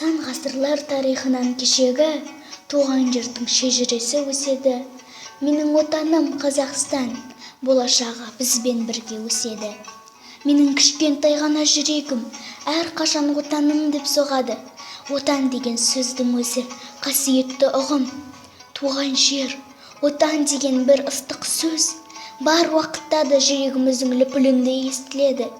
Сан ғасырлар тарихынан кешегі туған жердің шежіресі өседі. Менің отаным Қазақстан, болашағы бізбен бірге өседі. Менің кішкентай ғана жүрегім әрқашан отаным деп соғады. Отан деген сөздің өзі қасиетті ұғым. Туған жер, отан деген бір ыстық сөз бар уақытта да жүрегіміздің лүпілінде естіледі.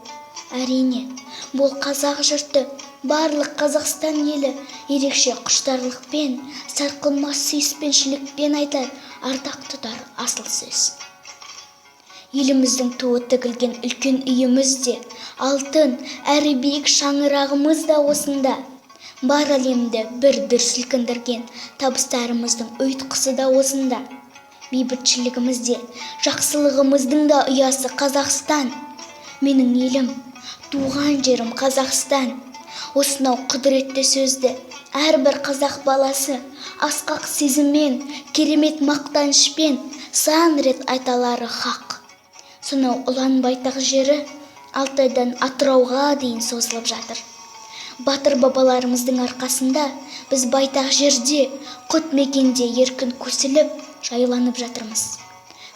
Әрине, бұл қазақ жұрты, барлық Қазақстан елі ерекше құштарлықпен, сарқылмас сүйіспеншілікпен айтар, ардақ тұтар асыл сөз. Еліміздің туы тігілген үлкен үйіміз де, алтын әрі биік шаңырағымыз да осында. Бар әлемді бір дүр сілкіндірген табыстарымыздың ұйытқысы да осында. Бейбітшілігіміз де, жақсылығымыздың да ұясы Қазақстан. Менің елім, туған жерім Қазақстан. Осынау құдіретті сөзді әрбір қазақ баласы асқақ сезіммен, керемет мақтанышпен сан рет айталары хақ. Сонау ұлан байтақ жері Алтайдан Атырауға дейін созылып жатыр. Батыр бабаларымыздың арқасында біз байтақ жерде, құт мекенде еркін көсіліп, жайланып жатырмыз.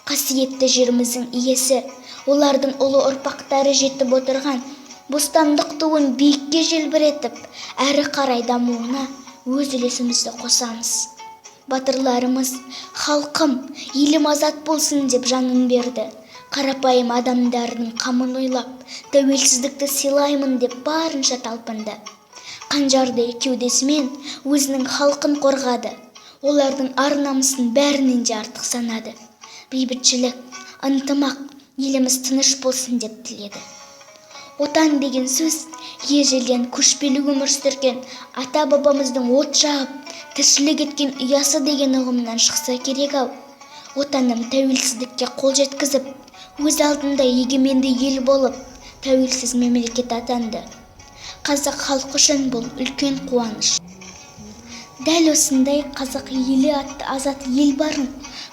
Қасиетті жеріміздің иесі, олардың ұлы ұрпақтары жетіп отырған бостандық туын биікке желбіретіп, әрі қарай дамуына өз үлесімізді қосамыз. Батырларымыз, халқым, елім азат болсын деп жанын берді. Қарапайым адамдардың қамын ойлап, тәуелсіздікті сыйлаймын деп барынша талпынды. Қанжарды кеудесімен өзінің халқын қорғады. Олардың ар-намысын бәрінен де артық санады. Бейбітшілік, ынтымақ, еліміз тыныш болсын деп тіледі. Отан деген сөз ежелден көшпелі өмір сүрген ата-бабамыздың от жағып, тіршілік еткен ұясы деген ұғымнан шықса керек-ау. Отаным тәуелсіздікке қол жеткізіп, өз алдында егеменді ел болып, тәуелсіз мемлекет атанды. Қазақ халқы үшін бұл үлкен қуаныш. Дәл осындай қазақ елі атты азат ел барын,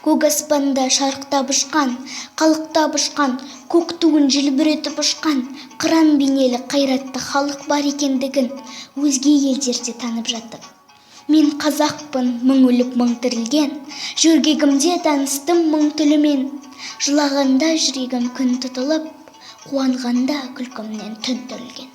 көк аспанда шарықтап ұшқан, қалықтап ұшқан, көк туын желбіретіп ұшқан, қыран бейнелі қайратты халық бар екендігін өзге елдерде танып жатыр. Мен қазақпын, мың өліп мың тірілген, жөргегімде таныстым мың түлімен. Жылағанда жүрегім күн тұтылып, қуанғанда күлкімнен түн түрілген.